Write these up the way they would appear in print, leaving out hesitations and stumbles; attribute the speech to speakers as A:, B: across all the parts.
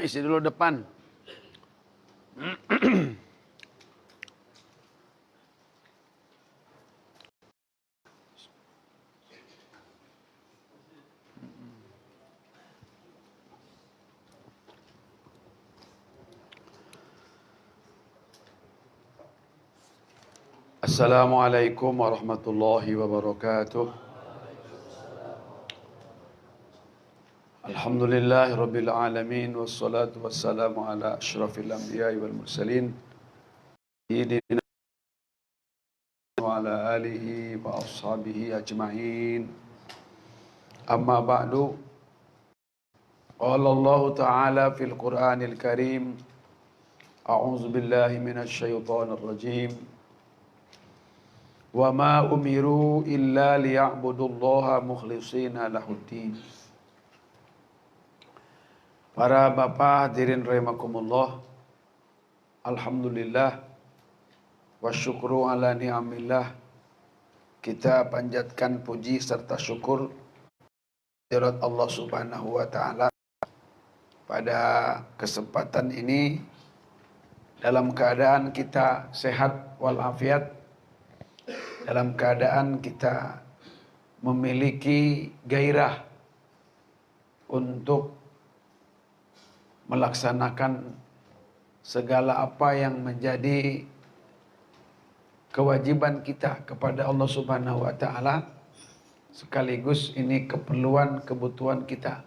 A: Isi dulu depan. Assalamualaikum warahmatullahi wabarakatuh. Alhamdulillahi rabbil alamin wassalatu wassalamu ala asyrafil anbiya'i wal mursalin sayyidina wa ala alihi wa ashabihi ajma'in. Amma ba'du. Qala Allah ta'ala fil Qur'anil Karim. A'udzu billahi minasy syaithanir rajim. Wa ma umiru illa liya'budullaha mukhlishina lahuddin. Para bapak hadirin rahimakumullah. Alhamdulillah wa syukru ala ni'amillah. Kita panjatkan puji serta syukur kehadirat Allah Subhanahu wa taala pada kesempatan ini dalam keadaan kita sehat walafiat, dalam keadaan kita memiliki gairah untuk melaksanakan segala apa yang menjadi kewajiban kita kepada Allah Subhanahu wa taala, sekaligus ini keperluan kebutuhan kita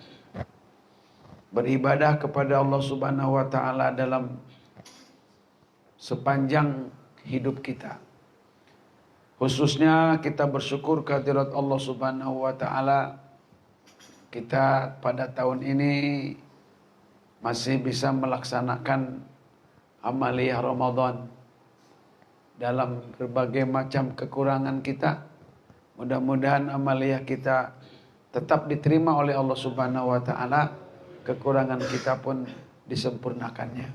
A: beribadah kepada Allah Subhanahu wa taala dalam sepanjang hidup kita. Khususnya kita bersyukur kehadirat Allah Subhanahu wa taala, kita pada tahun ini masih bisa melaksanakan amaliyah Ramadan dalam berbagai macam kekurangan kita. Mudah-mudahan amaliyah kita tetap diterima oleh Allah Subhanahu wa taala, kekurangan kita pun disempurnakannya.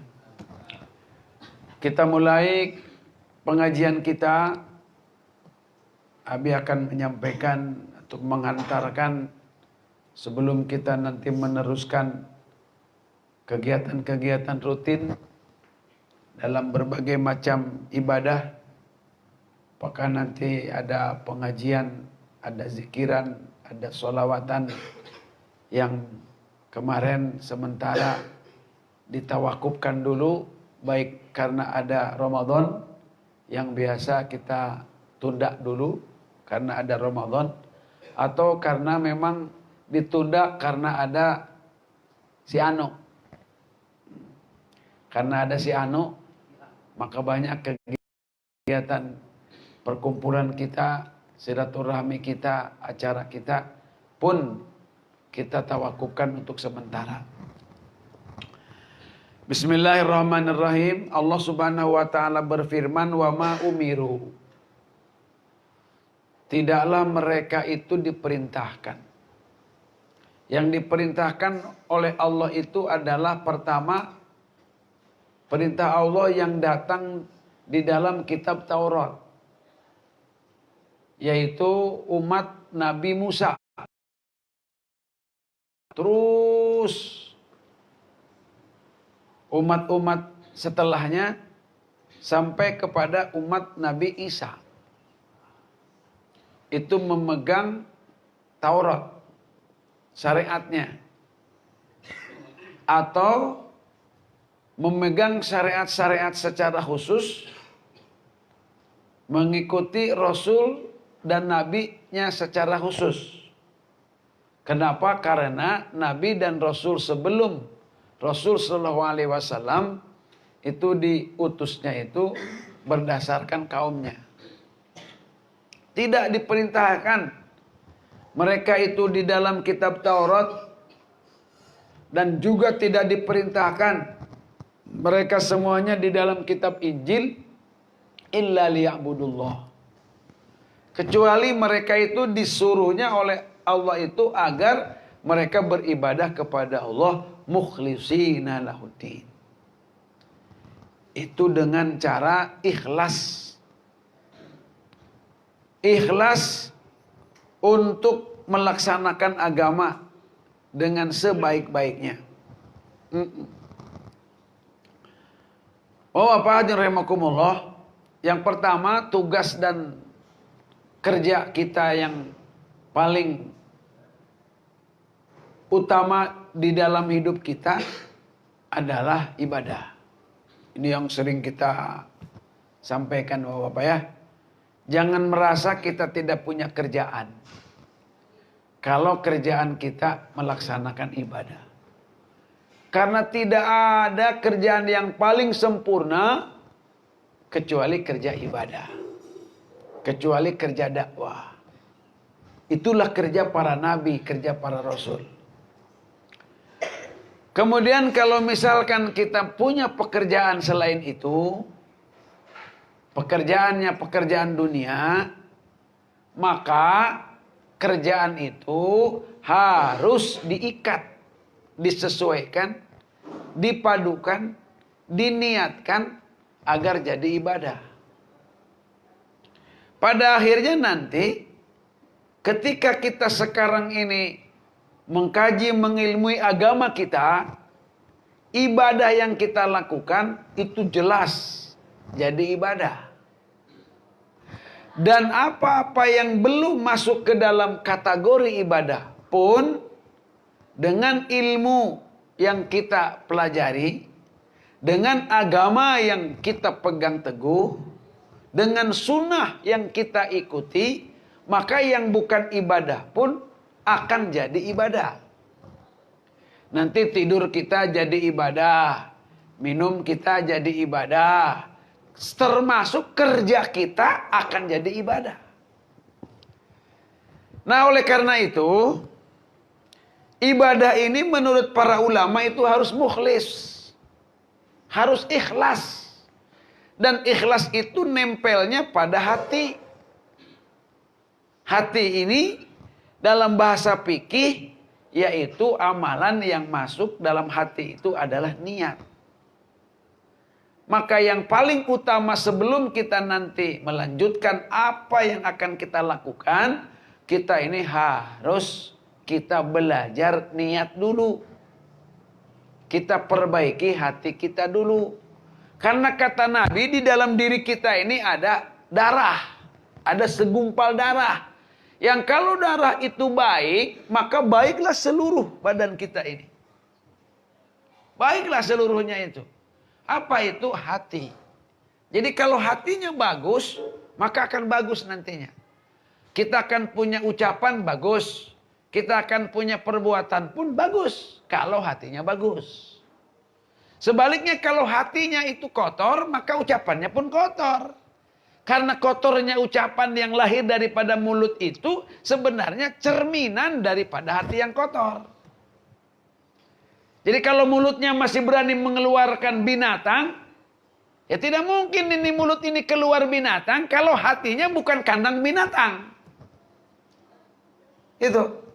A: Kita mulai pengajian kita. Abi akan menyampaikan untuk mengantarkan sebelum kita nanti meneruskan kegiatan-kegiatan rutin dalam berbagai macam ibadah. Apakah nanti ada pengajian, ada zikiran, ada sholawatan yang kemarin sementara ditawakufkan dulu, baik karena ada Ramadan yang biasa kita tunda dulu karena ada Ramadan, atau karena memang ditunda karena ada si Anu. Karena ada si Anu, maka banyak kegiatan perkumpulan kita, silaturahmi kita, acara kita pun kita tawakufkan untuk sementara. Bismillahirrahmanirrahim. Allah Subhanahu wa taala berfirman, "Wa ma umiru." Tidaklah mereka itu diperintahkan. Yang diperintahkan oleh Allah itu adalah pertama, perintah Allah yang datang di dalam kitab Taurat, yaitu umat Nabi Musa. Terus umat-umat setelahnya sampai kepada umat Nabi Isa. Itu memegang Taurat, syariatnya, atau memegang syariat-syariat secara khusus, mengikuti Rasul dan Nabi-nya secara khusus. Kenapa? Karena Nabi dan Rasul sebelum Rasul Shallallahu Alaihi Wasallam itu diutusnya itu berdasarkan kaumnya. Tidak diperintahkan mereka itu di dalam kitab Taurat, dan juga tidak diperintahkan mereka semuanya di dalam kitab Injil, illa liya'budullah. Kecuali mereka itu disuruhnya oleh Allah itu agar mereka beribadah kepada Allah mukhlishina lahuddin. Itu dengan cara ikhlas. Ikhlas untuk melaksanakan agama dengan sebaik-baiknya. Oh, apa hadirin rahimakumullah. Yang pertama, tugas dan kerja kita yang paling utama di dalam hidup kita adalah ibadah. Ini yang sering kita sampaikan Bapak-bapak ya. Jangan merasa kita tidak punya kerjaan. Kalau kerjaan kita melaksanakan ibadah. Karena tidak ada kerjaan yang paling sempurna kecuali kerja ibadah. Kecuali kerja dakwah. Itulah kerja para nabi, kerja para rasul. Kemudian kalau misalkan kita punya pekerjaan selain itu, pekerjaannya pekerjaan dunia, maka kerjaan itu harus diikat, disesuaikan, dipadukan, diniatkan agar jadi ibadah. Pada akhirnya nanti ketika kita sekarang ini mengkaji, mengilmui agama kita, ibadah yang kita lakukan itu jelas jadi ibadah. Dan apa-apa yang belum masuk ke dalam kategori ibadah pun, dengan ilmu yang kita pelajari, dengan agama yang kita pegang teguh, dengan sunnah yang kita ikuti, maka yang bukan ibadah pun akan jadi ibadah. Nanti tidur kita jadi ibadah, minum kita jadi ibadah, termasuk kerja kita akan jadi ibadah. Nah, oleh karena itu, ibadah ini menurut para ulama itu harus mukhlis, harus ikhlas. Dan ikhlas itu nempelnya pada hati. Hati ini dalam bahasa fikih yaitu amalan yang masuk dalam hati itu adalah niat. Maka yang paling utama sebelum kita nanti melanjutkan apa yang akan kita lakukan, kita ini harus kita belajar niat dulu. Kita perbaiki hati kita dulu. Karena kata Nabi, di dalam diri kita ini ada darah. Ada segumpal darah. Yang kalau darah itu baik, maka baiklah seluruh badan kita ini. Baiklah seluruhnya itu. Apa itu? Hati. Jadi kalau hatinya bagus, maka akan bagus nantinya. Kita akan punya ucapan bagus. Kita akan punya perbuatan pun bagus. Kalau hatinya bagus. Sebaliknya kalau hatinya itu kotor, maka ucapannya pun kotor. Karena kotornya ucapan yang lahir daripada mulut itu sebenarnya cerminan daripada hati yang kotor. Jadi kalau mulutnya masih berani mengeluarkan binatang, ya tidak mungkin ini mulut ini keluar binatang kalau hatinya bukan kandang binatang. Itu.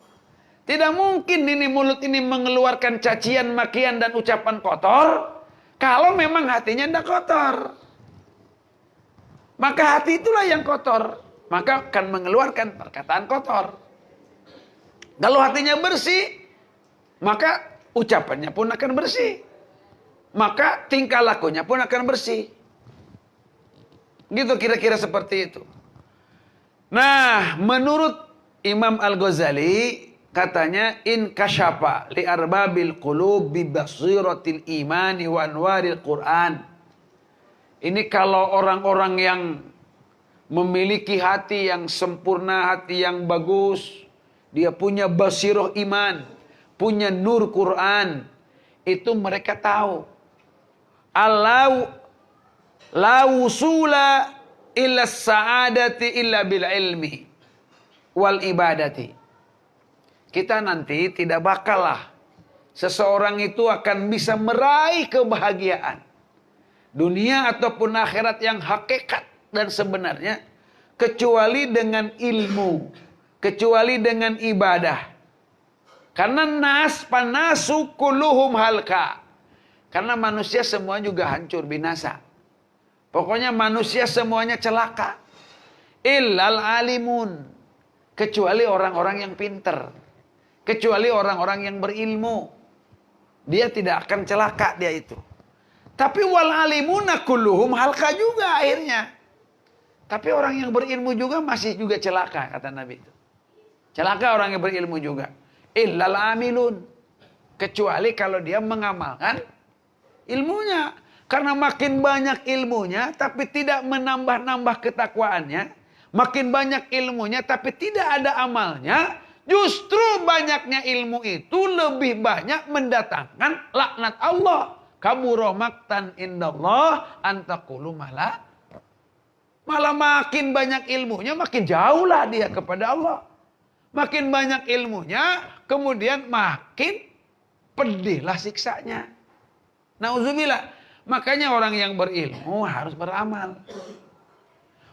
A: Tidak mungkin ini mulut ini mengeluarkan cacian, makian dan ucapan kotor kalau memang hatinya tidak kotor. Maka hati itulah yang kotor, maka akan mengeluarkan perkataan kotor. Kalau hatinya bersih, maka ucapannya pun akan bersih. Maka tingkah lakunya pun akan bersih. Gitu kira-kira seperti itu. Nah, menurut Imam Al-Ghazali, katanya in kasyafa li arbabil qulub bi basiratil imani wa anwaril Qur'an. Ini kalau orang-orang yang memiliki hati yang sempurna, hati yang bagus, dia punya basirah iman, punya nur Quran, itu mereka tahu Allah la wusula illa sa'adati illa bil ilmi wal ibadati. Kita nanti tidak bakalah seseorang itu akan bisa meraih kebahagiaan dunia ataupun akhirat yang hakikat dan sebenarnya kecuali dengan ilmu, kecuali dengan ibadah. Karena panasu kulluhum halka. Karena manusia semua juga hancur binasa. Pokoknya manusia semuanya celaka. Illal alimun. Kecuali orang-orang yang pinter. Kecuali orang-orang yang berilmu. Dia tidak akan celaka dia itu. Tapi wal alimuna kulluhum halka juga akhirnya. Tapi orang yang berilmu juga masih juga celaka, kata Nabi itu. Celaka orang yang berilmu juga. Illal amilun. Kecuali kalau dia mengamalkan ilmunya. Karena makin banyak ilmunya tapi tidak menambah-nambah ketakwaannya. Makin banyak ilmunya tapi tidak ada amalnya. Justru banyaknya ilmu itu lebih banyak mendatangkan laknat Allah. Kabura maqtan indallah antaqulu malah makin banyak ilmunya makin jauhlah dia kepada Allah. Makin banyak ilmunya kemudian makin pedihlah siksanya. Nauzubillah. Makanya orang yang berilmu harus beramal.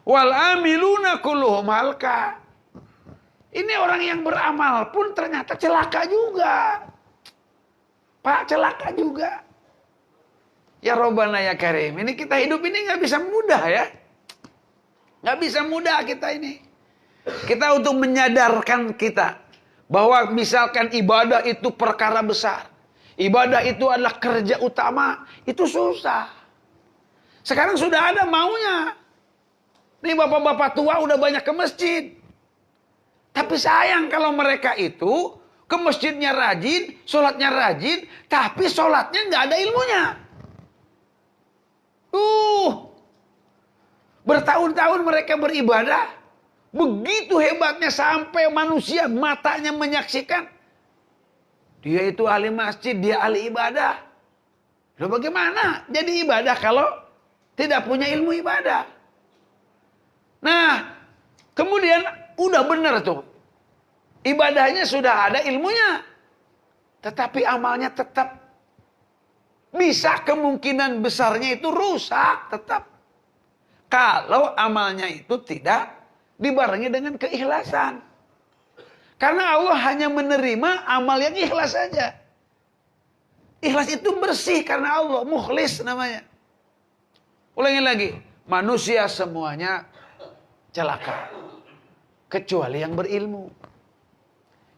A: Wal amiluna kulluhum halka. Ini orang yang beramal pun ternyata celaka juga. Pak, celaka juga. Ya Rabbana ya Karim. Ini kita hidup ini nggak bisa mudah ya. Nggak bisa mudah kita ini. Kita untuk menyadarkan kita bahwa misalkan ibadah itu perkara besar. Ibadah itu adalah kerja utama. Itu susah. Sekarang sudah ada maunya. Nih bapak-bapak tua udah banyak ke masjid. Tapi sayang kalau mereka itu ke masjidnya rajin, sholatnya rajin, tapi sholatnya nggak ada ilmunya. Bertahun-tahun mereka beribadah. Begitu hebatnya sampai manusia matanya menyaksikan. Dia itu ahli masjid, dia ahli ibadah. Loh bagaimana jadi ibadah kalau tidak punya ilmu ibadah? Nah, kemudian udah benar tuh. Ibadahnya sudah ada ilmunya. Tetapi amalnya tetap. Bisa kemungkinan besarnya itu rusak tetap. Kalau amalnya itu tidak dibarengi dengan keikhlasan. Karena Allah hanya menerima amal yang ikhlas saja. Ikhlas itu bersih karena Allah. Mukhlis namanya. Ulangi lagi. Manusia semuanya celaka. Kecuali yang berilmu.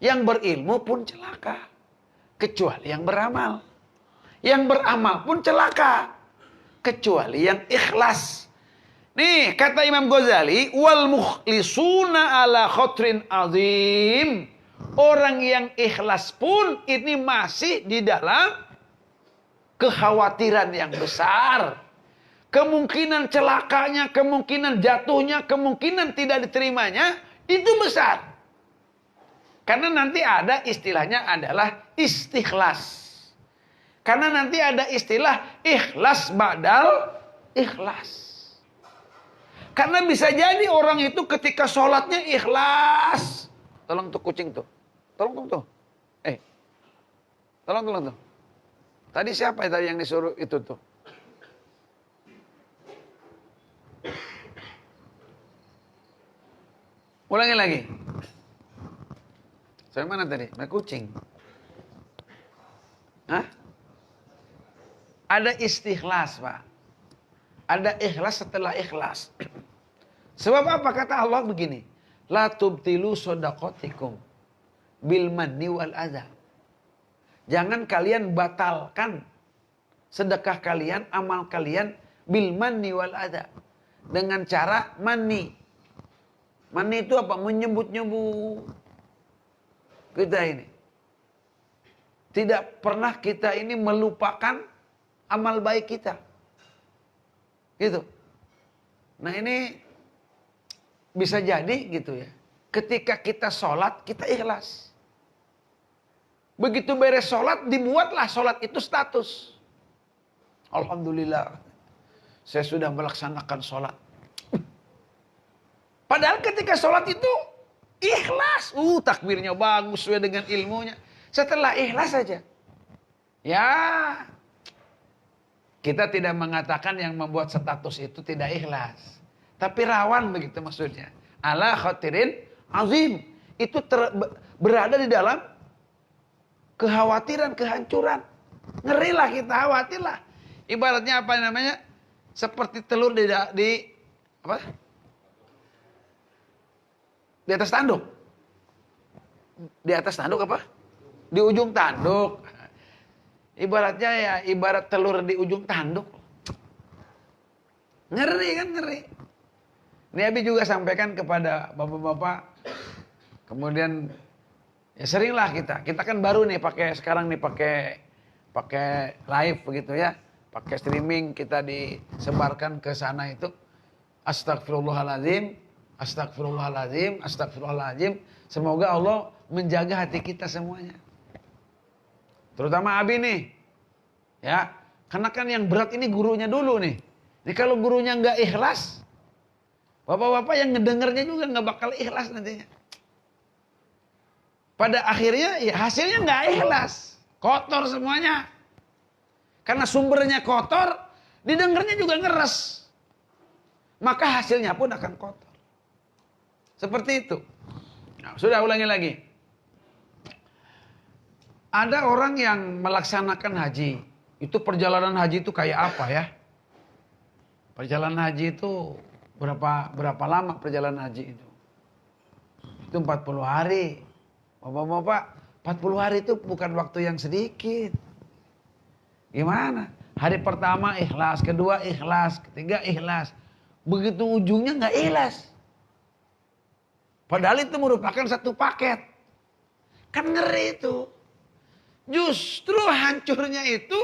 A: Yang berilmu pun celaka. Kecuali yang beramal. Yang beramal pun celaka. Kecuali yang ikhlas. Nih kata Imam Ghazali. Wal mukhlisuna ala khotrin azim. Orang yang ikhlas pun ini masih di dalam kekhawatiran yang besar. Kemungkinan celakanya, kemungkinan jatuhnya, kemungkinan tidak diterimanya. Itu besar. Karena nanti ada istilahnya adalah istikhlas. Karena nanti ada istilah ikhlas badal ikhlas. Karena bisa jadi orang itu ketika sholatnya ikhlas. Tolong tuh kucing tuh. Tolong tuh. Tolong tuh. Tadi siapa tadi yang disuruh itu tuh? Ulangi lagi. Saya mana tadi? Main kucing. Hah? Ada istikhlas, Pak. Ada ikhlas setelah ikhlas. Sebab apa kata Allah begini? La tubtilu shadaqatikum bil manni wal adza. Jangan kalian batalkan sedekah kalian, amal kalian bil manni wal adza. Dengan cara manni. Manni itu apa? Menyebut-nyebut. Kita ini tidak pernah kita ini melupakan amal baik kita. Gitu. Nah ini bisa jadi gitu ya. Ketika kita sholat, kita ikhlas. Begitu beres sholat, dibuatlah sholat itu status. Alhamdulillah, saya sudah melaksanakan sholat. Padahal ketika sholat itu ikhlas. Takbirnya bagus sesuai dengan ilmunya. Setelah ikhlas saja. Ya, kita tidak mengatakan yang membuat status itu tidak ikhlas. Tapi rawan begitu maksudnya. Ala khatirin azim. Itu berada di dalam kekhawatiran, kehancuran. Ngerilah kita, khawatirlah. Ibaratnya apa namanya? Seperti telur di apa? Di atas tanduk. Di atas tanduk apa? Di ujung tanduk. Ibaratnya ya, ibarat telur di ujung tanduk. Ngeri kan, ngeri. Ini Abi juga sampaikan kepada bapak-bapak. Kemudian ya seringlah kita kan baru nih sekarang nih pakai live begitu ya. Pakai streaming kita disebarkan ke sana itu. Astagfirullahaladzim, astagfirullahaladzim, astagfirullahaladzim. Semoga Allah menjaga hati kita semuanya. Terutama Abi nih. Ya, karena kan yang berat ini gurunya dulu nih. Ini kalau gurunya nggak ikhlas, bapak-bapak yang ngedengernya juga nggak bakal ikhlas nantinya. Pada akhirnya ya hasilnya nggak ikhlas, kotor semuanya. Karena sumbernya kotor, didengarnya juga ngeres. Maka hasilnya pun akan kotor. Seperti itu. Nah, sudah ulangi lagi. Ada orang yang melaksanakan haji. Itu perjalanan haji itu kayak apa ya? Perjalanan haji itu berapa lama perjalanan haji itu? Itu 40 hari. Bapak-bapak, 40 hari itu bukan waktu yang sedikit. Gimana? Hari pertama ikhlas, kedua ikhlas, ketiga ikhlas. Begitu ujungnya nggak ikhlas. Padahal itu merupakan satu paket. Kan ngeri itu. Justru hancurnya itu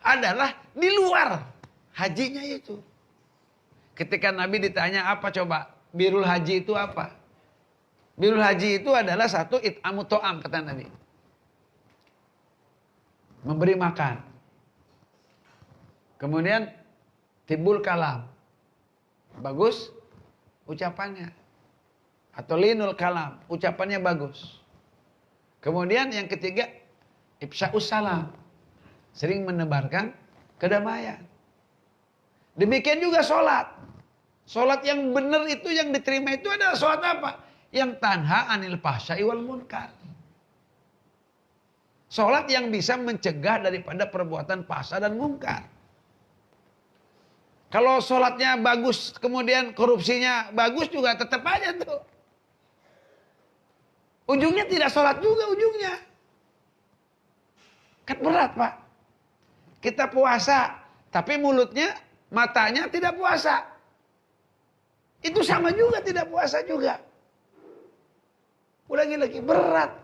A: adalah di luar hajinya itu. Ketika Nabi ditanya apa coba? Birrul haji itu apa? Birrul haji itu adalah satu it'amu to'am kata Nabi. Memberi makan. Kemudian tibul kalam. Bagus ucapannya. Atau linul kalam. Ucapannya bagus. Kemudian yang ketiga ifsya'us salam. Sering menebarkan kedamaian. Demikian juga sholat. Sholat yang benar itu yang diterima itu adalah sholat apa? Yang tanha anil fahsya'i wal munkar. Sholat yang bisa mencegah daripada perbuatan fahsya dan munkar. Kalau sholatnya bagus, kemudian korupsinya bagus juga tetap aja tuh. Ujungnya tidak sholat juga ujungnya. Kan berat Pak. Kita puasa, tapi mulutnya, matanya tidak puasa. Itu sama juga tidak puasa juga. Ulangi lagi, berat.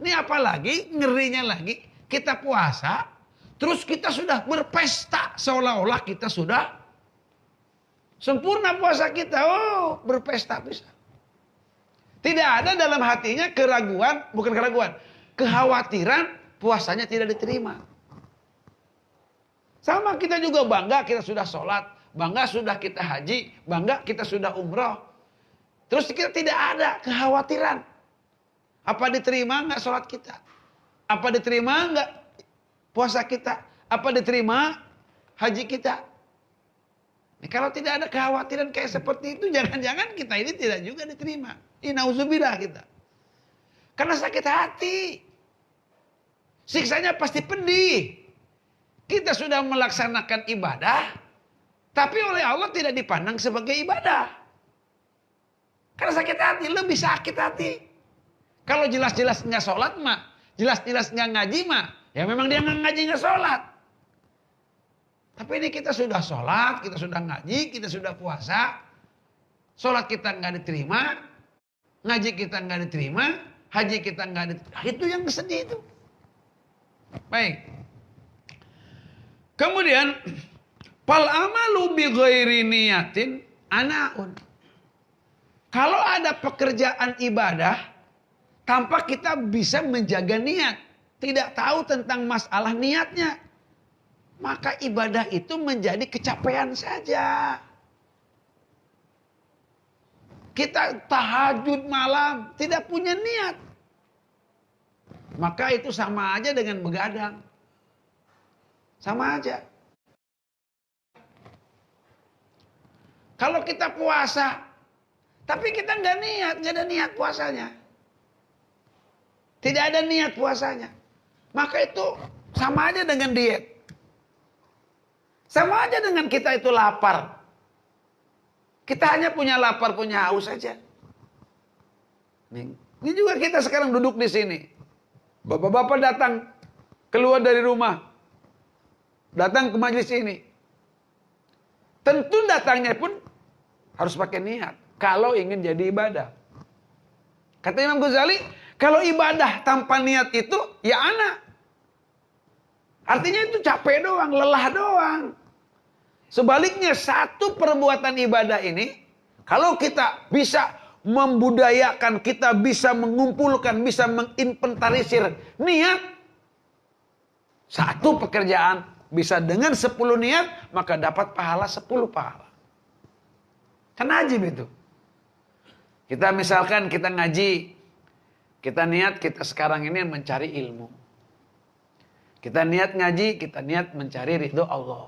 A: Ini apalagi, ngerinya lagi, kita puasa, terus kita sudah berpesta, seolah-olah kita sudah sempurna puasa kita. Oh, berpesta bisa. Tidak ada dalam hatinya keraguan, bukan keraguan, kekhawatiran puasanya tidak diterima. Sama kita juga bangga kita sudah sholat, bangga sudah kita haji, bangga kita sudah umroh. Terus kita tidak ada kekhawatiran. Apa diterima enggak sholat kita? Apa diterima enggak puasa kita? Apa diterima haji kita? Nah, kalau tidak ada kekhawatiran kayak seperti itu, jangan-jangan kita ini tidak juga diterima. Nauzubillah kita. Karena sakit hati. Siksanya pasti pedih. Kita sudah melaksanakan ibadah, tapi oleh Allah tidak dipandang sebagai ibadah. Karena sakit hati, lebih sakit hati. Kalau jelas-jelas nggak sholat mah, jelas-jelas nggak ngaji mah, ya memang dia nggak ngaji nggak sholat. Tapi ini kita sudah sholat, kita sudah ngaji, kita sudah puasa, sholat kita nggak diterima, ngaji kita nggak diterima, haji kita nggak diterima. Itu yang sedih itu. Baik. Kemudian fal amalu bi ghairi niyatin anaun. Kalau ada pekerjaan ibadah tanpa kita bisa menjaga niat, tidak tahu tentang masalah niatnya, maka ibadah itu menjadi kecapean saja. Kita tahajud malam, tidak punya niat, maka itu sama aja dengan begadang. Sama aja. Kalau kita puasa, tapi kita nggak ada niat puasanya. Tidak ada niat puasanya. Maka itu sama aja dengan diet. Sama aja dengan kita itu lapar. Kita hanya punya lapar, punya haus saja. Ini juga kita sekarang duduk di sini. Bapak-bapak datang ke keluar dari rumah, datang ke majelis ini. Tentu datangnya pun harus pakai niat. Kalau ingin jadi ibadah. Kata Imam Ghazali, kalau ibadah tanpa niat itu, ya ana. Artinya itu capek doang, lelah doang. Sebaliknya satu perbuatan ibadah ini, kalau kita bisa membudayakan, kita bisa mengumpulkan, bisa menginventarisir niat, satu pekerjaan bisa dengan 10 niat, maka dapat pahala 10 pahala. Kan ajib itu. Kita misalkan kita ngaji, kita niat kita sekarang ini mencari ilmu. Kita niat ngaji, kita niat mencari ridho Allah.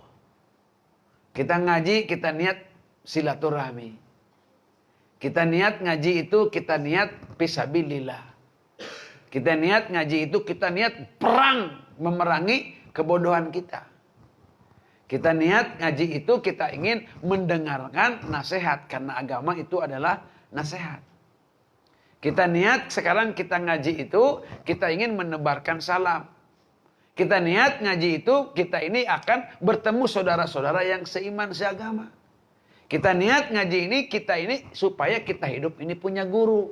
A: Kita ngaji, kita niat silaturahmi. Kita niat ngaji itu, kita niat fisabilillah. Kita niat ngaji itu, kita niat perang memerangi kebodohan kita. Kita niat ngaji itu, kita ingin mendengarkan nasihat. Karena agama itu adalah nasihat. Kita niat sekarang kita ngaji itu, kita ingin menebarkan salam. Kita niat ngaji itu, kita ini akan bertemu saudara-saudara yang seiman seagama. Kita niat ngaji ini, kita ini supaya kita hidup ini punya guru.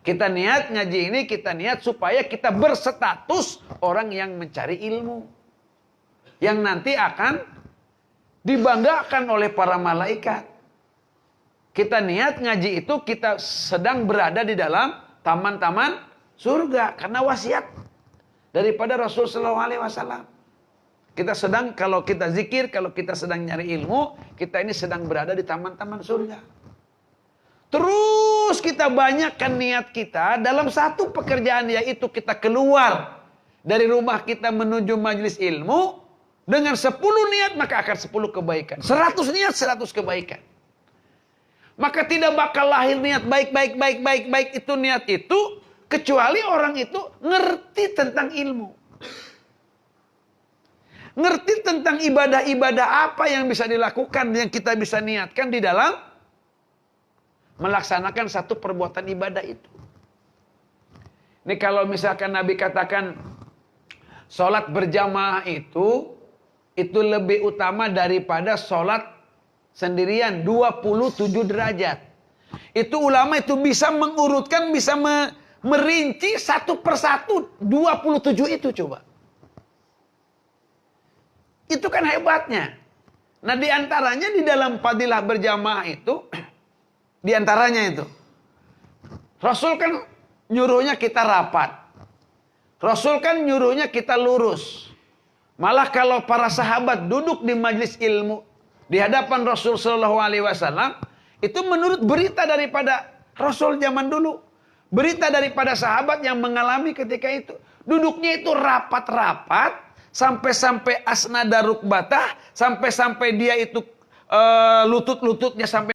A: Kita niat ngaji ini, kita niat supaya kita berstatus orang yang mencari ilmu. Yang nanti akan dibanggakan oleh para malaikat. Kita niat ngaji itu, kita sedang berada di dalam taman-taman surga. Karena wasiat daripada Rasulullah SAW. Kita sedang, kalau kita zikir, kalau kita sedang nyari ilmu, kita ini sedang berada di taman-taman surga. Terus kita banyakkan niat kita dalam satu pekerjaan, yaitu kita keluar dari rumah kita menuju majelis ilmu. Dengan 10 niat maka akan 10 kebaikan. 100 niat 100 kebaikan. Maka tidak bakal lahir niat baik itu niat itu, kecuali orang itu ngerti tentang ilmu. Ngerti tentang ibadah-ibadah apa yang bisa dilakukan, yang kita bisa niatkan di dalam melaksanakan satu perbuatan ibadah itu. Ini kalau misalkan Nabi katakan sholat berjamaah itu lebih utama daripada sholat sendirian 27 derajat. Itu ulama itu bisa mengurutkan, bisa merinci satu persatu 27 itu coba. Itu kan hebatnya. Nah diantaranya di dalam fadilah berjamaah itu, diantaranya itu, Rasul kan nyuruhnya kita rapat. Rasul kan nyuruhnya kita lurus. Malah kalau para sahabat duduk di majelis ilmu di hadapan Rasul Shallallahu Alaihi Wasallam, itu menurut berita daripada Rasul zaman dulu, berita daripada sahabat yang mengalami ketika itu, duduknya itu rapat-rapat sampai-sampai asnada rukbatah, sampai-sampai dia itu lutut-lututnya sampai,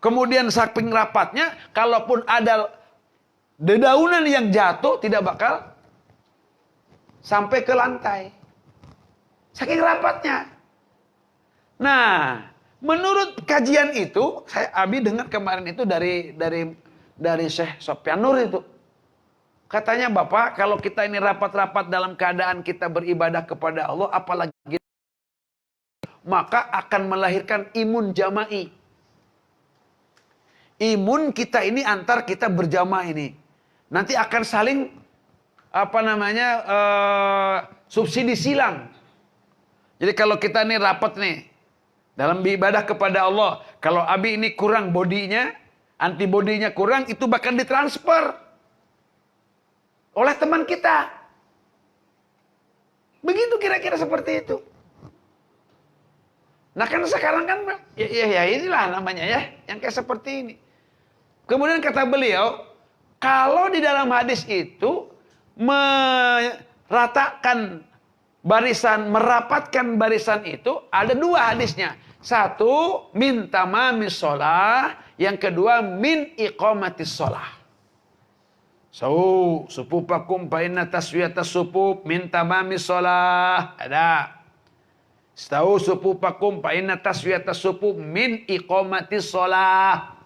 A: kemudian saking rapatnya, kalaupun ada dedaunan yang jatuh tidak bakal sampai ke lantai. Saking rapatnya. Nah, menurut kajian itu, Abi dengar kemarin itu dari Syekh Sofyan Nur itu. Katanya, Bapak, kalau kita ini rapat-rapat dalam keadaan kita beribadah kepada Allah, apalagi maka akan melahirkan imun jama'i. Imun kita ini antar kita berjamaah ini. Nanti akan saling subsidi silang. Jadi kalau kita nih rapat nih dalam ibadah kepada Allah, kalau Abi ini kurang bodinya, antibodinya kurang, itu bahkan ditransfer oleh teman kita. Begitu kira-kira seperti itu. Nah kan sekarang kan ya inilah namanya ya, yang kayak seperti ini. Kemudian kata beliau, kalau di dalam hadis itu merapatkan barisan itu ada 2 hadisnya. Satu, min tamamis sholah. Yang kedua, min iqamatis sholah. Supupakum fa inna taswiyatas supub min tamamis sholah. Ada. Supupakum fa inna taswiyatas supub min iqamatis sholah.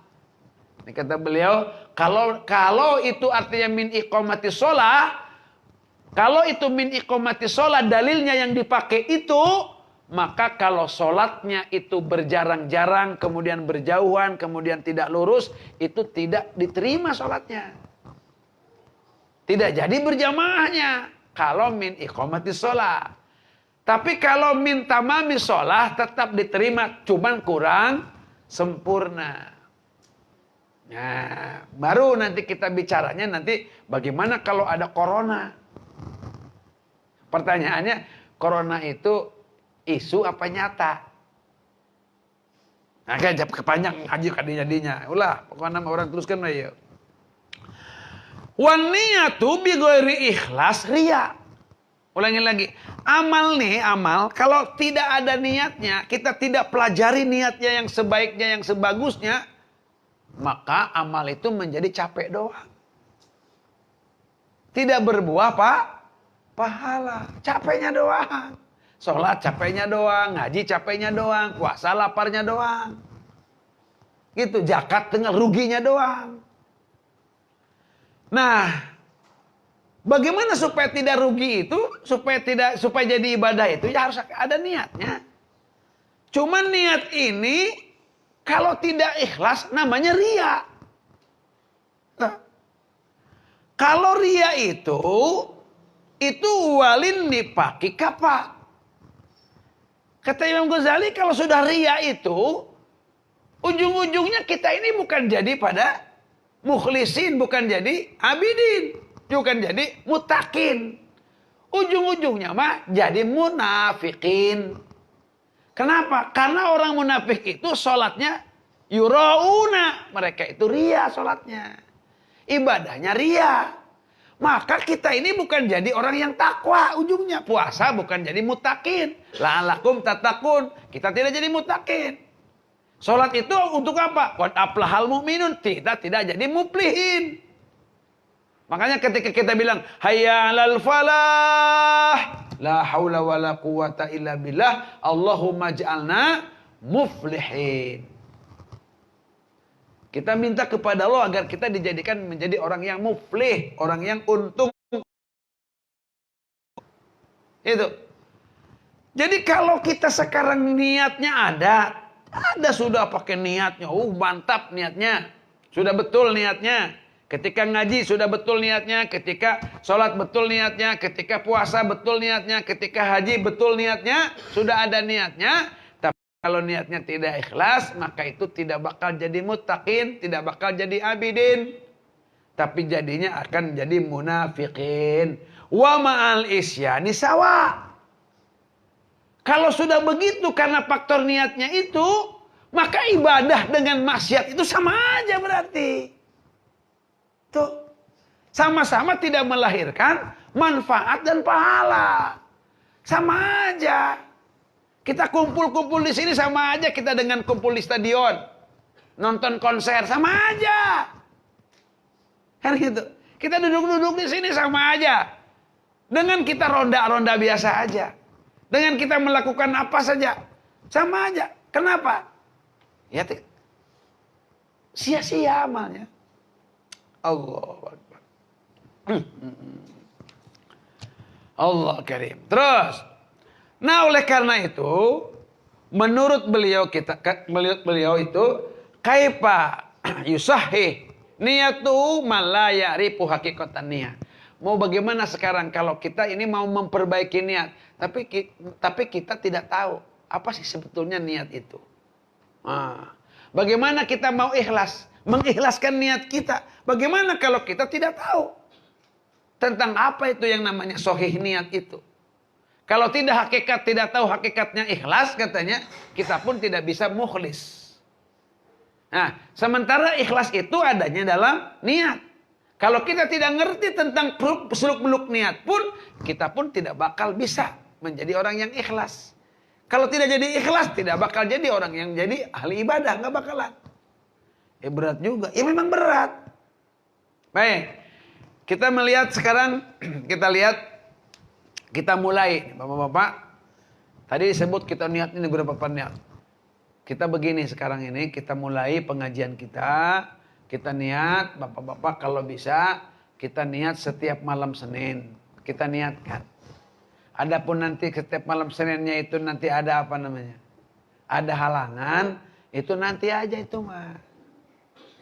A: Ini kata beliau, kalau itu artinya min iqamatis sholah, Kalau itu min iqamati sholat, dalilnya yang dipakai itu, maka kalau sholatnya itu berjarang-jarang, kemudian berjauhan, kemudian tidak lurus, itu tidak diterima sholatnya. Tidak jadi berjamaahnya. Kalau min iqamati sholat. Tapi kalau min tamami sholat, tetap diterima, cuman kurang sempurna. Nah, baru nanti kita bicaranya nanti bagaimana kalau ada corona. Pertanyaannya, corona itu isu apa nyata? Nah, kan kepanjang ngaji kadinya. Ulah, pokoknya orang teruskan lah ya. Wan niyatu bi ghairi ikhlas riya. Ulangi lagi. Amal kalau tidak ada niatnya, kita tidak pelajari niatnya yang sebaiknya, yang sebagusnya, maka amal itu menjadi capek doang. Tidak berbuah pahala, capeknya doang. Sholat capeknya doang, ngaji capeknya doang, puasa laparnya doang. Gitu, zakat dengan ruginya doang. Nah, bagaimana supaya tidak rugi itu, supaya jadi ibadah itu ya harus ada niatnya. Cuman niat ini kalau tidak ikhlas namanya riya. Nah, kalau riya itu walin dipaki kapa. Kata Imam Ghazali, kalau sudah riya itu ujung-ujungnya kita ini bukan jadi pada mukhlisin, bukan jadi abidin, bukan jadi mutakin. Ujung-ujungnya mah jadi munafikin. Kenapa? Karena orang munafik itu sholatnya yurauna. Mereka itu riya sholatnya. Ibadahnya riya. Maka kita ini bukan jadi orang yang takwa ujungnya. Puasa bukan jadi mutakin. La'alakum tatakun. Kita tidak jadi mutakin. Sholat itu untuk apa? Qad aflahal mu'minun. Kita tidak jadi muflihin. Makanya ketika kita bilang hayya 'alal falah, la haula wala quwata illa billah, Allahumma ij'alna muflihin. Kita minta kepada Allah agar kita dijadikan menjadi orang yang muflih, orang yang untung. Itu. Jadi kalau kita sekarang niatnya ada sudah pakai niatnya, mantap niatnya, sudah betul niatnya. Ketika ngaji sudah betul niatnya, ketika sholat betul niatnya, ketika puasa betul niatnya, ketika haji betul niatnya, sudah ada niatnya. Tapi kalau niatnya tidak ikhlas, maka itu tidak bakal jadi muttaqin, tidak bakal jadi abidin. Tapi jadinya akan jadi munafikin. Wa ma'al isyani sawa. Kalau sudah begitu karena faktor niatnya itu, maka ibadah dengan maksiat itu sama aja berarti. Tuh, sama-sama tidak melahirkan manfaat dan pahala. Sama aja. Kita kumpul-kumpul di sini sama aja kita dengan kumpul di stadion. Nonton konser sama aja. Kan gitu. Kita duduk-duduk di sini sama aja. Dengan kita ronda-ronda biasa aja. Dengan kita melakukan apa saja. Sama aja. Kenapa? Ya sia-sia amalnya. Allahu Akbar. Allah Karim. Terus. Nah, oleh karena itu, menurut beliau itu, kaifa yusahih niyatu man la ya'rifu haqiqatan niyat. Mau bagaimana sekarang kalau kita ini mau memperbaiki niat, tapi kita tidak tahu apa sih sebetulnya niat itu. Nah, bagaimana kita mau ikhlas? Mengikhlaskan niat kita. Bagaimana kalau kita tidak tahu tentang apa itu yang namanya sahih niat itu? Kalau tidak tahu hakikatnya ikhlas katanya, kita pun tidak bisa mukhlis. Nah, sementara ikhlas itu adanya dalam niat. Kalau kita tidak ngerti tentang seluk-beluk niat pun, kita pun tidak bakal bisa menjadi orang yang ikhlas. Kalau tidak jadi ikhlas, tidak bakal jadi orang yang jadi ahli ibadah, nggak bakalan. Berat juga. Ya memang berat. Baik. Kita melihat sekarang, kita mulai. Bapak-bapak, tadi disebut kita niat ini berapa niat. Kita begini sekarang ini, kita mulai pengajian kita. Kita niat, bapak-bapak kalau bisa, kita niat setiap malam Senin. kita niatkan. Adapun nanti setiap malam Seninnya itu nanti ada apa namanya? Ada halangan, itu nanti aja itu mah.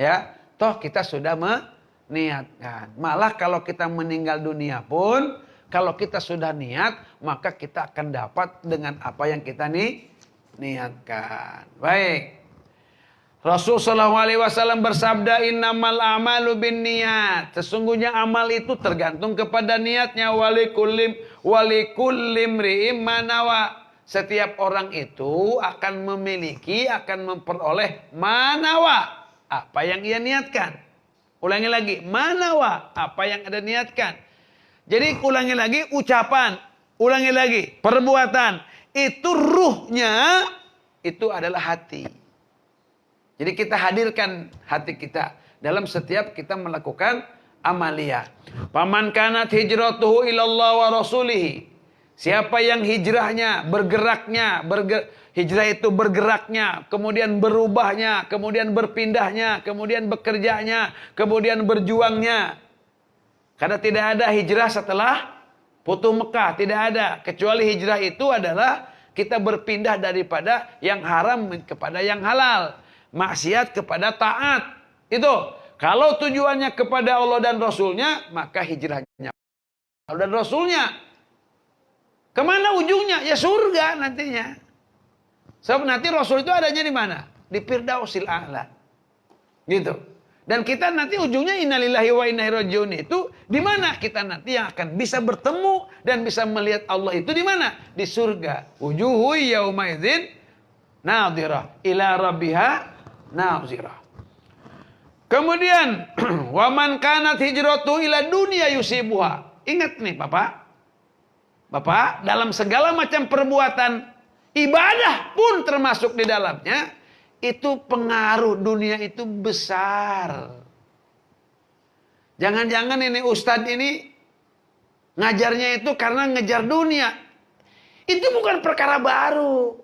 A: Ya, toh kita sudah meniatkan. Malah kalau kita meninggal dunia pun, kalau kita sudah niat, maka kita akan dapat dengan apa yang kita niatkan. Baik. Rasul sallallahu alaihi wasallam bersabda, innamal a'malu binniyat. Sesungguhnya amal itu tergantung kepada niatnya. Walikullim ri'im manawa. Setiap orang itu akan memiliki, akan memperoleh manawa, apa yang ia niatkan. Ulangi lagi, manawa, apa yang ada niatkan. Jadi ulangi lagi ucapan, ulangi lagi perbuatan. Itu ruhnya, itu adalah hati. Jadi kita hadirkan hati kita dalam setiap kita melakukan amaliyah. Paman kanat hijratuhu ilallah wa rasulihi. Siapa yang hijrahnya, bergeraknya, hijrah itu bergeraknya, kemudian berubahnya, kemudian berpindahnya, kemudian bekerjanya, kemudian berjuangnya. Karena tidak ada hijrah setelah Futuh Mekah, tidak ada. Kecuali hijrah itu adalah kita berpindah daripada yang haram kepada yang halal. Maksiat kepada taat. Itu. Kalau tujuannya kepada Allah dan Rasulnya, maka hijrahnya Allah dan Rasulnya. Kemana ujungnya? Ya surga nantinya. Sebab nanti Rasul itu adanya di mana? Di Firdausil A'la. Gitu. Dan kita nanti ujungnya innalillahi wa inna ilaihi raji'un itu di mana? Kita nanti yang akan bisa bertemu dan bisa melihat Allah itu di mana? Di surga. Wujuhu yauma idzin nadhirah ila rabbiha nazirah. Kemudian waman kanat hijratu ila dunya yusibuha. Ingat nih Bapak. Bapak, dalam segala macam perbuatan ibadah pun termasuk di dalamnya, itu pengaruh dunia itu besar. Jangan-jangan ini ustadz ini ngajarnya itu karena ngejar dunia. Itu bukan perkara baru.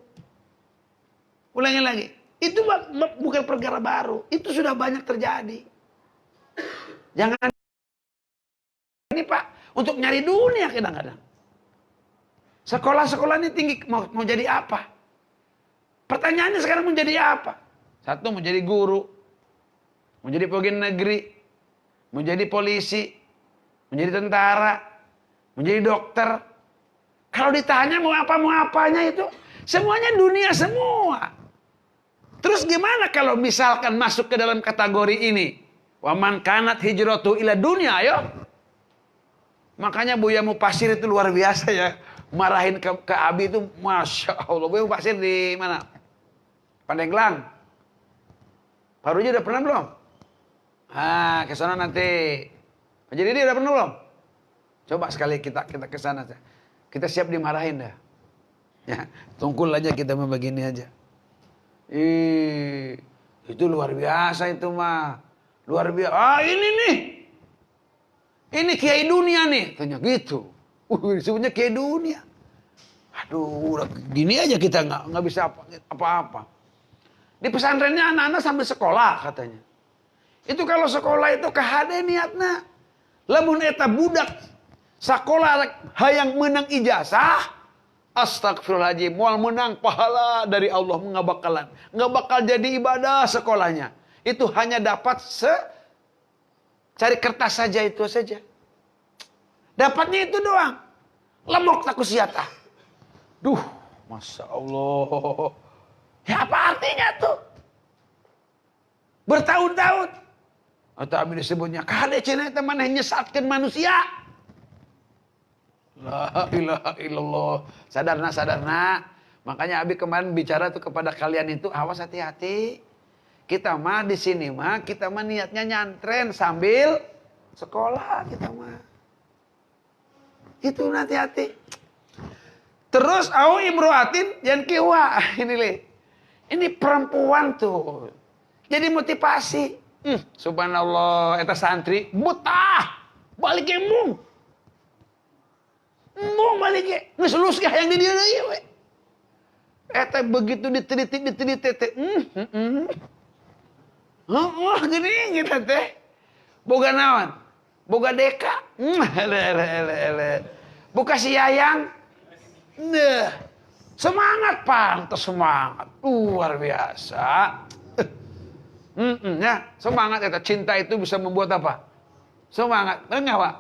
A: Ulangi lagi. Itu bukan perkara baru. Itu sudah banyak terjadi. Jangan ini Pak, untuk nyari dunia kadang-kadang. Sekolah-sekolah ini tinggi, mau jadi apa? Pertanyaannya sekarang mau jadi apa? Satu, mau jadi guru. Mau jadi pegawai negeri. Mau jadi polisi. Mau jadi tentara. Mau jadi dokter. Kalau ditanya mau apanya itu. Semuanya dunia semua. Terus gimana kalau misalkan masuk ke dalam kategori ini? Waman kanat hijratu ila dunia, ayo. Makanya Buya Mupasir itu luar biasa ya. Marahin ke Abi itu, Masya Allah. Buya Mupasir di mana? Pandeglang. Pak Ruji udah pernah belum? Ah, ke sana nanti. Pak Jadi udah pernah belum? Coba sekali kita ke sana. Kita siap dimarahin dah. Ya, tungkul aja kita begini aja. Itu luar biasa itu mah. Luar biasa. Ah, ini nih. Ini kiai dunia nih. Tanya gitu. Sebenarnya kiai dunia. Aduh, gini aja kita nggak bisa apa-apa. Di pesantrennya anak-anak sambil sekolah katanya. Itu kalau sekolah itu kahade niatna. Lamun eta budak sekolah hayang menang ijazah. Astagfirullahaladzim. Mual menang pahala dari Allah nggak bakal jadi ibadah sekolahnya. Itu hanya dapat cari kertas saja itu saja. Dapatnya itu doang. Lemok tak kusiatah. Duh, Masya Allah. Ya apa artinya tuh? Bertahun-tahun. Atau Abi disebutnya, kada cina itu mana nyesatkan manusia. La ilaha illallah. Sadarna. Makanya Abi kemarin bicara tuh kepada kalian itu, awas hati-hati. Kita mah di sini mah, kita mah niatnya nyantren sambil sekolah kita mah. Itu hati-hati. Terus au imroatin yang kiwa ini perempuan tuh. Jadi motivasi. Subhanallah, eta santri betah balik ke mung balik ke ngeselus ke yang di dia lagi we. Eta begitu diteliti gini kita teh boga naon Boga deka. Buka si Yayang. Nah, semangat pantas semangat. Luar biasa. Ya, semangat itu. Cinta itu bisa membuat apa? Semangat. Enggak, Pak?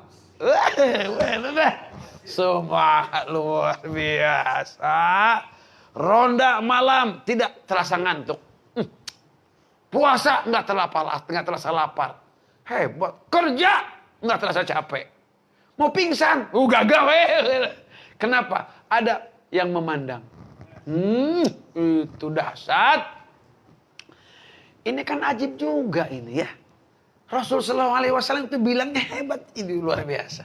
A: Semangat luar biasa. Ronda malam tidak terasa ngantuk. Puasa nggak terasa lapar. Hebat. Kerja nggak terasa capek. Mau pingsan, gagal. Kenapa? Ada yang memandang. Itu dahsyat. Ini kan ajib juga ini ya. Rasul Shallallahu Alaihi Wasallam itu bilangnya hebat, ini luar biasa.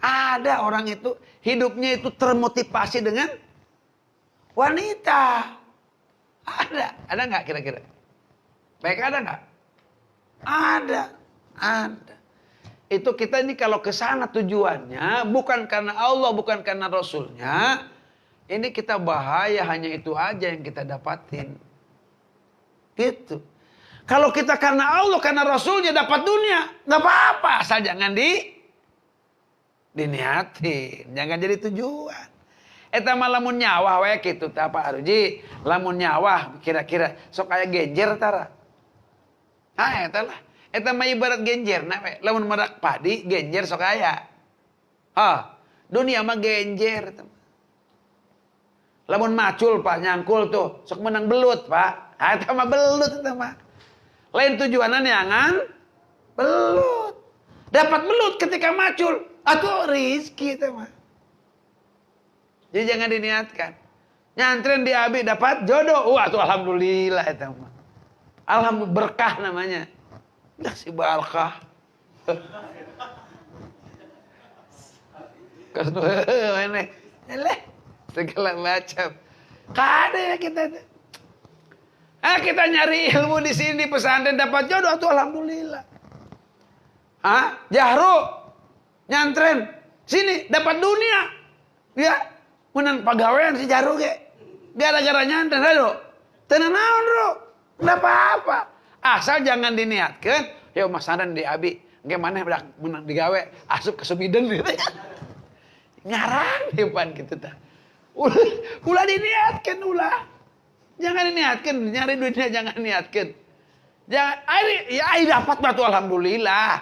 A: Ada orang itu hidupnya itu termotivasi dengan wanita. Ada nggak kira-kira? Baik, ada nggak? Ada. Itu kita ini kalau ke sana tujuannya bukan karena Allah, bukan karena Rasulnya. Ini kita bahaya, hanya itu aja yang kita dapatin. Gitu. Kalau kita karena Allah, karena Rasulnya dapat dunia, nggak apa-apa, asal jangan diniatin, jangan jadi tujuan. Eta mah lamun nyawah we kitu tah Pak Arji, lamun nyawah kira-kira sok aya genjer tara. Eta lah. Eta mah ibarat genjer na we. Lamun merak padi, genjer sok aya. Dunia mah genjer. Lamun macul Pak nyangkul tuh, sok menang belut Pak. Eta mah belut eta mah. Lain tujuanan nyangan belut. Dapat belut ketika macul, atuh rezeki eta mah. Jadi jangan diniatkan. Nyantren di abi dapat jodoh. Wah, tuh alhamdulillah eta mah. Alhamdulillah berkah namanya. Dah si berkah. Kasih ini. Segala macam. Kada ya kita. Kita nyari ilmu di sini di pesantren dapat jodoh tuh alhamdulillah. Jahro nyantren sini dapat dunia. Ya, menang pegawaian si Jahro ge. Gara-gara nyantren aduh. Tenan naon, Bro? Enggak apa-apa. Asal jangan diniatkan, ya Mas Sandan di abi, ge maneh menang digawe asup ke Subiden gitu. Ngarang depan gitu tah. Ulah diniatkan ulah. Jangan diniatkan, nyari duitnya jangan niatkan. Jangan, ai dapat batu alhamdulillah.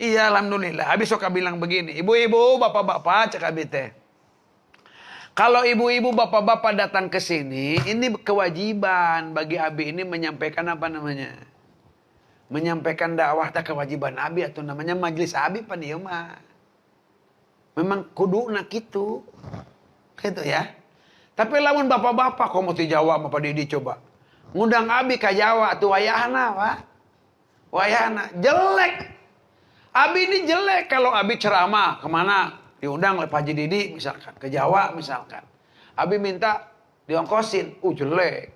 A: Iya alhamdulillah. Abi suka bilang begini, ibu-ibu, bapak-bapak, cek abi teh. Kalau ibu-ibu, bapak-bapak datang ke sini, ini kewajiban bagi abi ini menyampaikan apa namanya? Menyampaikan dakwah tak kewajiban abi atau namanya majelis abi pan ieu mah. Memang kuduna kitu. Gitu ya. Tapi lamun bapak-bapak kok mau ti Jawa sama Pak Didi coba. Ngundang abi ka Jawa tuh wayahna, Pak. Wayahna jelek. Abi ini jelek kalau abi ceramah kemana diundang oleh Pak Haji Didi misalkan ke Jawa misalkan. Abi minta diongkosin, jelek.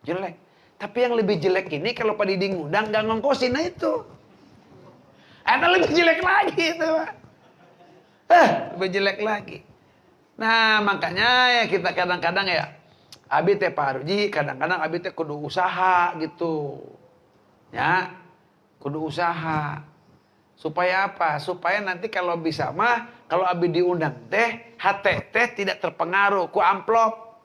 A: Jelek. Tapi yang lebih jelek ini kalau Pak Didi ngundang gak ngongkosin, nah itu. Ada lebih jelek lagi itu, Pak. Lebih jelek lagi. Nah makanya ya kita kadang-kadang ya abi teh Pak Arji kadang-kadang abi teh kudu usaha gitu ya, kudu usaha supaya apa? Supaya nanti kalau bisa mah kalau abi diundang teh hati teh tidak terpengaruh ku amplop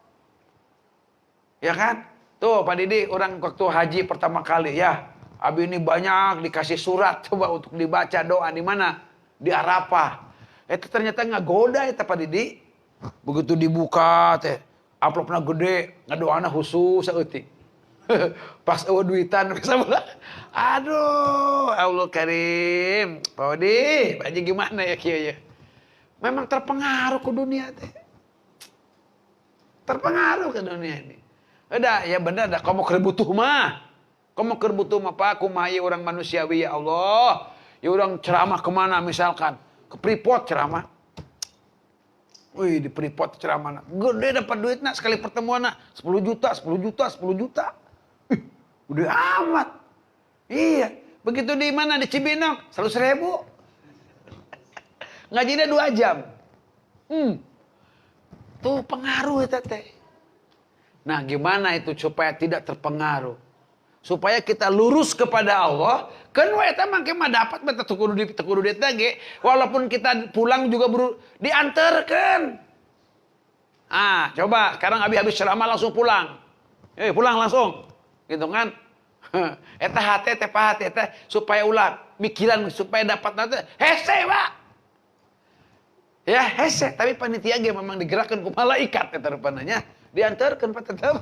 A: ya kan. Tuh Pak Didi orang waktu haji pertama kali ya abi ini banyak dikasih surat coba untuk dibaca doa di mana di Arafah. Itu ternyata nggak goda ya Pak Didi. Begitu dibuka teh amplopna gede, ngadoana khusus saeutik. Pas eueuh duitan aduh, Allah Karim. Pak Odi, Pak Haji gimana ya kieu ya? Memang terpengaruh ke dunia teh. Terpengaruh ke dunia ini. Udah, ya benar dah kamu keur butuh mah. Kamu keur butuh mah Pak, kumaha ieu urang manusiawi ya Allah. Ya urang ceramah kemana misalkan? Ke Freeport ceramah. Wih di Freeport ceramah gede dapat duit nak sekali pertemuan nak 10 juta 10 juta 10 juta. Udah amat. Iya, begitu di mana di Cibinong 100.000. Ngajinya 2 jam. Tuh pengaruh itu teh. Nah, gimana itu supaya tidak terpengaruh? supaya kita lurus kepada Allah. Kan eta mangke mah dapat beta tekudu di tage. Walaupun kita pulang juga diantarkan. Coba sekarang habis ceramah langsung pulang. Pulang langsung. Gitu kan? Eta hati teh pahati eta supaya ulah mikiran supaya dapat nanti hese, Pak. Ya hese, tapi panitia ge memang digerakkan ku malaikat eta rupananya, diantarkan Pak tetap.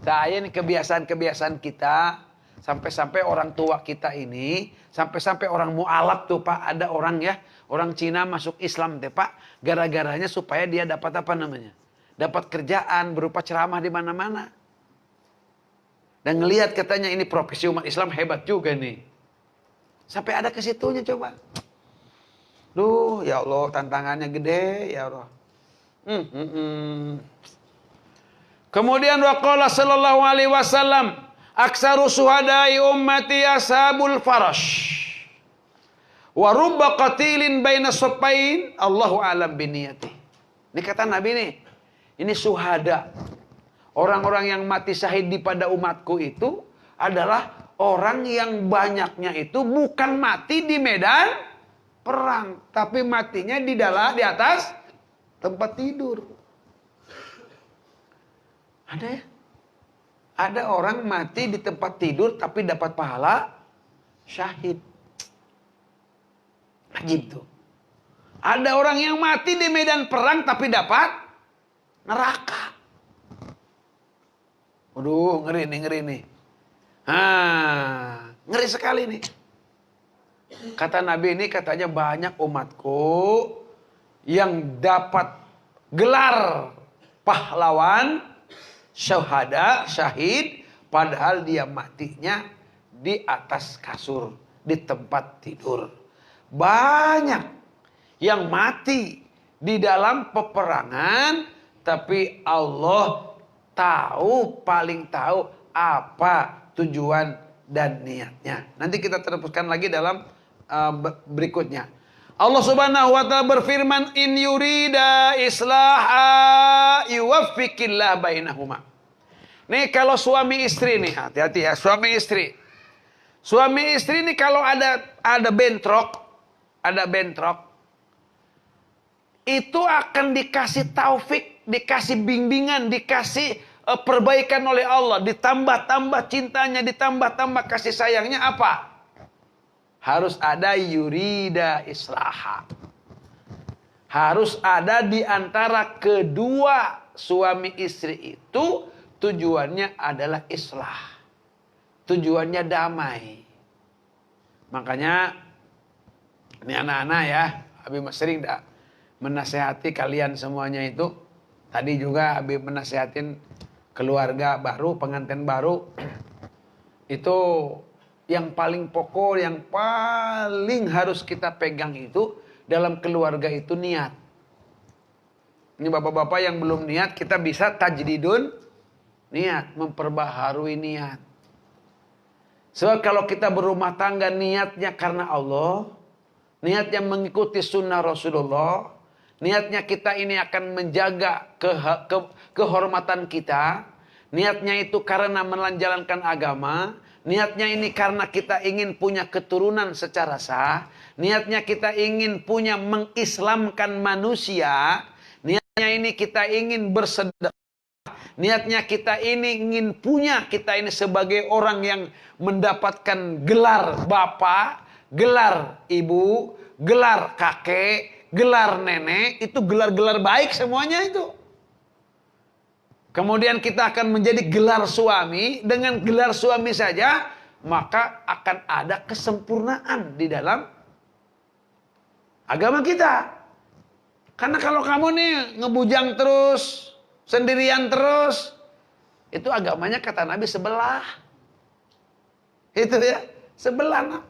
A: Saya ini kebiasaan-kebiasaan kita, sampai-sampai orang tua kita ini, sampai-sampai orang mualaf tuh Pak, ada orang ya, orang Cina masuk Islam teh Pak, gara-garanya supaya dia dapat apa namanya? Dapat kerjaan berupa ceramah di mana-mana. Dan ngelihat katanya ini profesi umat Islam hebat juga nih. Sampai ada ke situnya coba. Duh, ya Allah, tantangannya gede, ya Allah. Kemudian waqala sallallahu alaihi wasallam, aksaru suhadai ummati ashabul farash. Wa rubba qatilin baina saffain, Allahu a'lam biniyati. Ini kata Nabi nih. Ini suhada. Orang-orang yang mati syahid di pada umatku itu adalah orang yang banyaknya itu bukan mati di medan perang, tapi matinya di atas tempat tidur. Ada ya? Ada orang mati di tempat tidur tapi dapat pahala syahid. Ajib tuh. Ada orang yang mati di medan perang tapi dapat neraka. Waduh, ngeri nih. Ngeri sekali nih. Kata Nabi ini katanya banyak umatku yang dapat gelar pahlawan, syahada, syahid, padahal dia matinya di atas kasur, di tempat tidur. Banyak yang mati di dalam peperangan, tapi Allah paling tahu apa tujuan dan niatnya. Nanti kita teruskan lagi dalam berikutnya. Allah Subhanahu wa taala berfirman, in yurida islaha yuwaffiqillah bainahuma. Nih kalau suami istri nih, hati-hati ya, suami istri. Suami istri nih kalau ada bentrok, itu akan dikasih taufik, dikasih bimbingan, dikasih perbaikan oleh Allah, ditambah-tambah cintanya, ditambah-tambah kasih sayangnya apa? Harus ada yurida islaha. Harus ada di antara kedua suami istri itu tujuannya adalah islah. Tujuannya damai. Makanya ini anak-anak ya, Habib sering menasehati kalian semuanya itu. Tadi juga Habib menasehatin keluarga baru, pengantin baru. Itu yang paling pokok, yang paling harus kita pegang itu dalam keluarga itu niat. Ini bapak-bapak yang belum niat, kita bisa tajdidun niat, memperbaharui niat. Sebab kalau kita berumah tangga niatnya karena Allah, niatnya mengikuti sunnah Rasulullah, niatnya kita ini akan menjaga kehormatan kita, niatnya itu karena menjalankan agama, niatnya ini karena kita ingin punya keturunan secara sah, niatnya kita ingin punya mengislamkan manusia, niatnya ini kita ingin bersedekah, niatnya kita ini ingin punya kita ini sebagai orang yang mendapatkan gelar bapak, gelar ibu, gelar kakek, gelar nenek, itu gelar-gelar baik semuanya itu. Kemudian kita akan menjadi gelar suami, dengan gelar suami saja, maka akan ada kesempurnaan di dalam agama kita. Karena kalau kamu nih ngebujang terus, sendirian terus, itu agamanya kata Nabi sebelah. Itu ya, sebelah.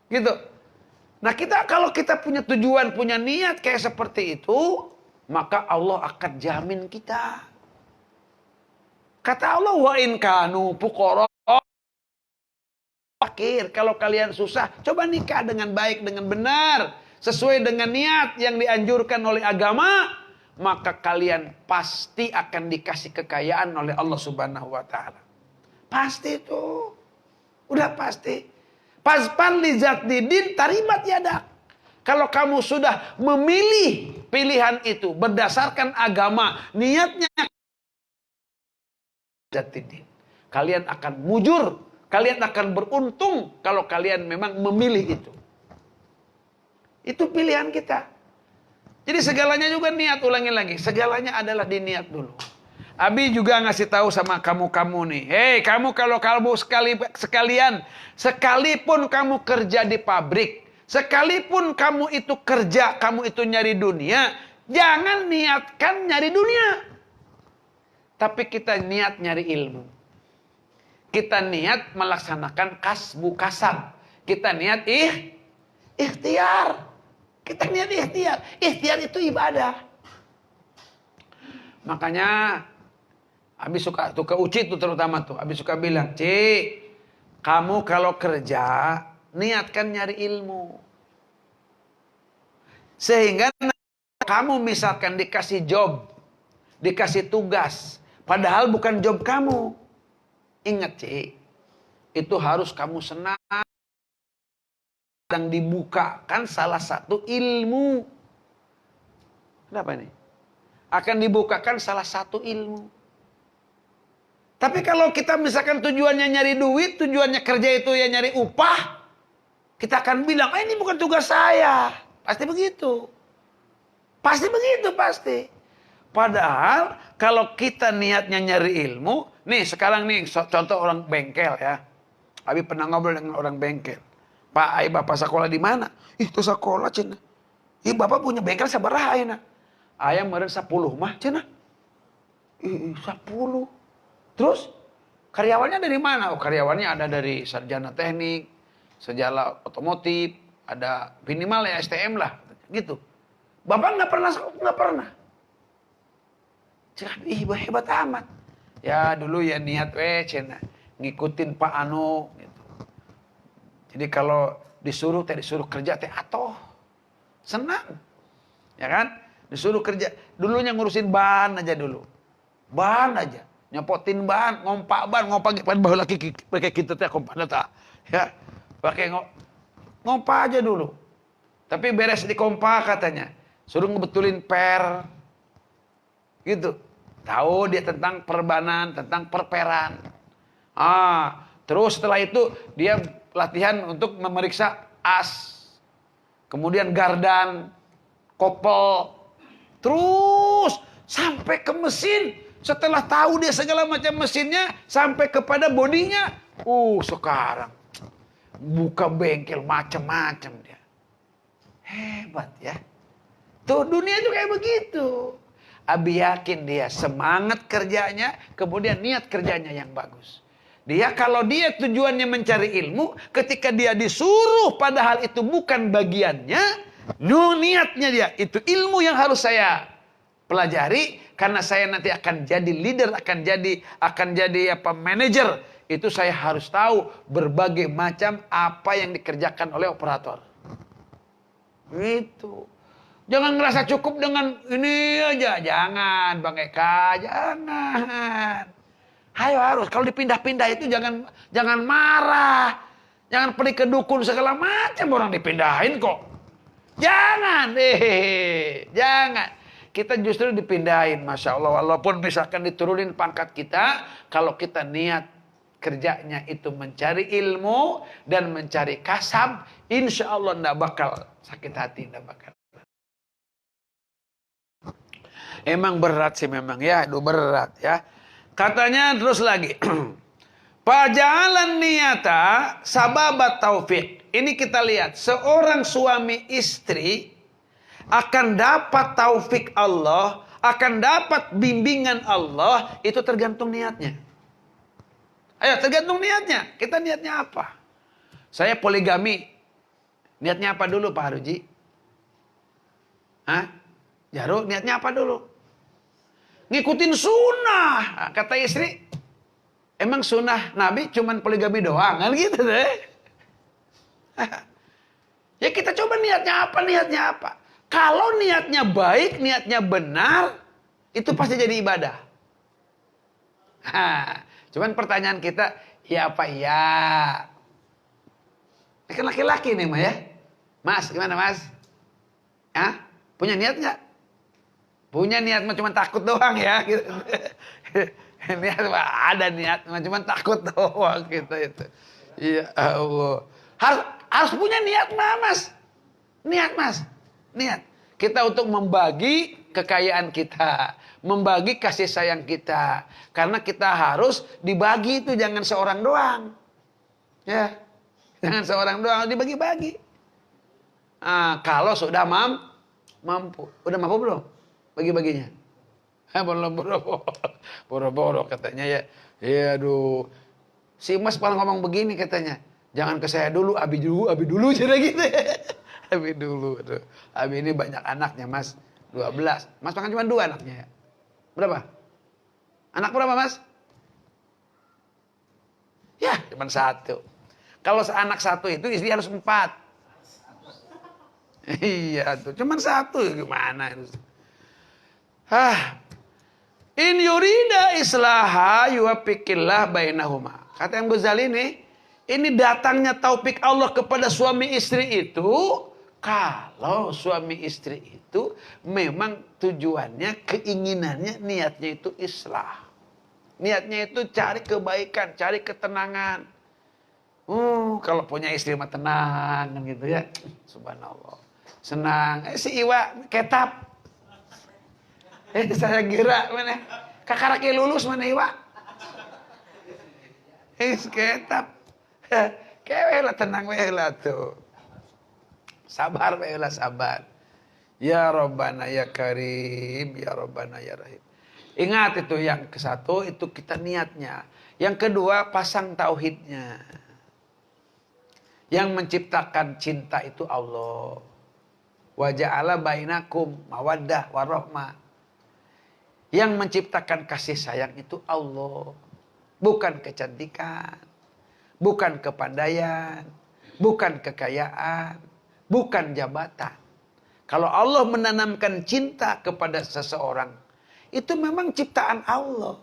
A: Gitu. Nah kita kalau kita punya tujuan, punya niat kayak seperti itu, maka Allah akan jamin kita. Kata Allah, wa in kanu fuqara, fakir, kalau kalian susah, coba nikah dengan baik, dengan benar, sesuai dengan niat yang dianjurkan oleh agama, maka kalian pasti akan dikasih kekayaan oleh Allah Subhanahu wa taala. Pasti tuh. Udah pasti. Paspan lizat didin taribat yadak. Kalau kamu sudah memilih pilihan itu berdasarkan agama, niatnya jatidin. Kalian akan mujur, kalian akan beruntung kalau kalian memang memilih itu. Itu pilihan kita. Jadi segalanya juga niat, ulangi lagi. Segalanya adalah diniat dulu. Abi juga ngasih tahu sama kamu-kamu nih. Hei, kamu kalau kamu sekalian, sekalipun kamu kerja di pabrik, sekalipun kamu itu kerja, kamu itu nyari dunia, jangan niatkan nyari dunia. Tapi kita niat nyari ilmu. Kita niat melaksanakan kasbu kasab. Kita niat ikhtiar. Kita niat ikhtiar. Ikhtiar itu ibadah. Makanya Abi suka tuh ke Uci tuh terutama tuh. Abi suka bilang, Ci, kamu kalau kerja niatkan nyari ilmu. Sehingga kamu misalkan dikasih job, dikasih tugas, padahal bukan job kamu. Ingat, Ci, itu harus kamu senang. Sedang dibukakan salah satu ilmu. Kenapa ini? Akan dibukakan salah satu ilmu. Tapi kalau kita misalkan tujuannya nyari duit, tujuannya kerja itu ya nyari upah, kita akan bilang, ini bukan tugas saya. Pasti begitu. Pasti begitu, pasti. Padahal kalau kita niatnya nyari ilmu, nih sekarang nih contoh orang bengkel ya. Abi pernah ngobrol dengan orang bengkel. Pak, ay bapak sekolah di mana? Itu sekolah cina. Ih bapak punya bengkel sabaraha ayeuna? Ayam meureun 10 mah cina. 10. Terus karyawannya dari mana? Oh, karyawannya ada dari sarjana teknik, sarjana otomotif, ada minimal ya STM lah, gitu. Bapak nggak pernah. Cina, ih hebat amat. Ya dulu ya niat cina ngikutin Pak Anu gitu. Jadi kalau disuruh kerja atoh. Senang. Ya kan? Disuruh kerja. Dulunya ngurusin ban aja dulu. Ban aja. Nyopotin ban, ngompak bahu lagi pakai kita teh kompak ta. Ya. Pakai ngompak aja dulu. Tapi beres di kompak katanya. Suruh ngebetulin per. Gitu. Tahu dia tentang perbanan, tentang perperan. Terus setelah itu dia latihan untuk memeriksa as. Kemudian gardan, kopel. Terus sampai ke mesin. Setelah tahu dia segala macam mesinnya, sampai kepada bodinya. Sekarang buka bengkel macam-macam dia. Hebat ya. Tuh dunia juga kayak begitu. Abi yakin dia semangat kerjanya, kemudian niat kerjanya yang bagus. Dia kalau dia tujuannya mencari ilmu, ketika dia disuruh padahal itu bukan bagiannya, niatnya dia itu ilmu yang harus saya pelajari karena saya nanti akan jadi leader, akan jadi manajer. Itu saya harus tahu berbagai macam apa yang dikerjakan oleh operator. Gitu. Jangan ngerasa cukup dengan ini aja, jangan Bang Eka, jangan. Hayo harus, kalau dipindah-pindah itu jangan marah. Jangan pergi ke dukun segala macam orang dipindahin kok. Jangan, jangan. Kita justru dipindahin, Masya Allah. Walaupun misalkan diturunin pangkat kita, kalau kita niat kerjanya itu mencari ilmu dan mencari kasab, insya Allah tidak bakal sakit hati, tidak bakal. Emang berat sih memang ya, berat ya. Katanya terus lagi. Pajalan niyata sababat taufik. Ini kita lihat, seorang suami istri akan dapat taufik Allah, akan dapat bimbingan Allah, itu tergantung niatnya. Ayo, tergantung niatnya. Kita niatnya apa? Saya poligami. Niatnya apa dulu Pak Haruji? Jaruk, niatnya apa dulu? Ngikutin sunnah. Kata istri, emang sunnah Nabi cuman poligami doang? Kan gitu deh. Ya kita coba niatnya apa? Kalau niatnya baik, niatnya benar, itu pasti jadi ibadah. Cuman pertanyaan kita, ya apa iya? Ini kan laki-laki nih, ya. Mas, gimana Mas? Hah? Punya niat nggak? Punya niat mah cuma takut doang ya. Gitu. Niat ada niat, cuma takut doang gitu itu. Ya Allah. Harus punya niat mah, Mas. Niat, Mas. Niat. Kita untuk membagi kekayaan kita, membagi kasih sayang kita. Karena kita harus dibagi itu, jangan seorang doang. Ya. Jangan seorang doang, dibagi-bagi. Kalau sudah mampu. Udah mampu belum? Bagi-baginya. Belum, boro-boro katanya ya. Ya aduh. Si Mas pernah ngomong begini katanya. Jangan ke saya dulu, abi dulu jadi gitu. Abi dulu. Aduh. Abi ini banyak anaknya, Mas. 12. Mas kan cuma 2 anaknya ya. Berapa? Anak berapa, Mas? Ya, cuma 1. Kalau seanak 1 itu istri harus 4. Iya tuh, cuma 1 gimana itu? In yurida islaha yuwaffiqillah bainahuma. Kata Imam Ghazali ini datangnya taufik Allah kepada suami istri itu kalau suami istri itu memang tujuannya, keinginannya, niatnya itu islah. Niatnya itu cari kebaikan, cari ketenangan. Kalau punya istri mah tenang kan gitu ya. Subhanallah. Senang. Si Iwa ketap. Saya kira mana? Kakaraki lulus mana Iwa? Ketap. Kewelah tenang welah tuh. Sabar welah sabar. Ya Rabbana ya Karim, ya Rabbana ya Rahim. Ingat itu yang ke-1 itu kita niatnya. Yang kedua pasang tauhidnya. Yang menciptakan cinta itu Allah. Wa ja'ala bainakum mawaddah warahmah. Yang menciptakan kasih sayang itu Allah. Bukan kecantikan, bukan kepandaian, bukan kekayaan, bukan jabatan. Kalau Allah menanamkan cinta kepada seseorang, itu memang ciptaan Allah.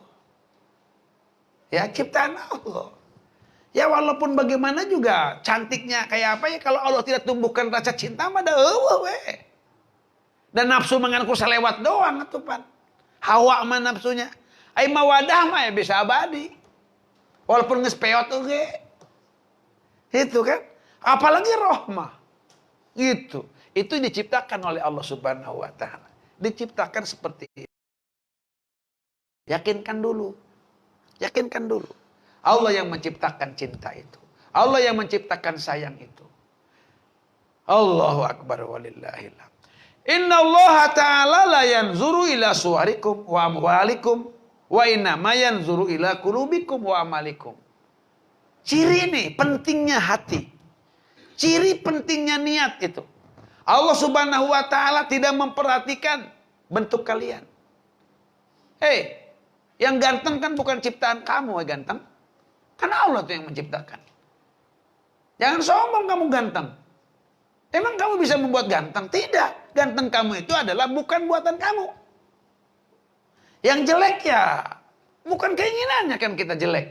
A: Ya, ciptaan Allah. Ya walaupun bagaimana juga cantiknya kayak apa ya, kalau Allah tidak tumbuhkan rasa cinta mah dah we. Dan nafsu menganku selewat doang atuh pan. Hawa mah nafsunya. Ai mawadah mah ya bisa abadi. Walaupun ngespeot oge. Itu kan. Apalagi rahmah. Gitu. Itu diciptakan oleh Allah Subhanahu wa taala. Diciptakan seperti itu. Yakinkan dulu. Yakinkan dulu. Allah yang menciptakan cinta itu. Allah yang menciptakan sayang itu. Allahu akbar walillahil hamd. Inna Allah ta'ala la yanzuru ila suwarikum wa amwalikum wa innama yanzuru ila qulubikum wa amalikum. Ciri nih pentingnya hati. Ciri pentingnya niat itu. Allah Subhanahu wa taala tidak memperhatikan bentuk kalian. Yang ganteng kan bukan ciptaan kamu, ganteng. Karena Allah tuh yang menciptakan. Jangan sombong kamu ganteng. Emang kamu bisa membuat ganteng? Tidak. Ganteng kamu itu adalah bukan buatan kamu. Yang jelek ya bukan keinginannya kan kita jelek.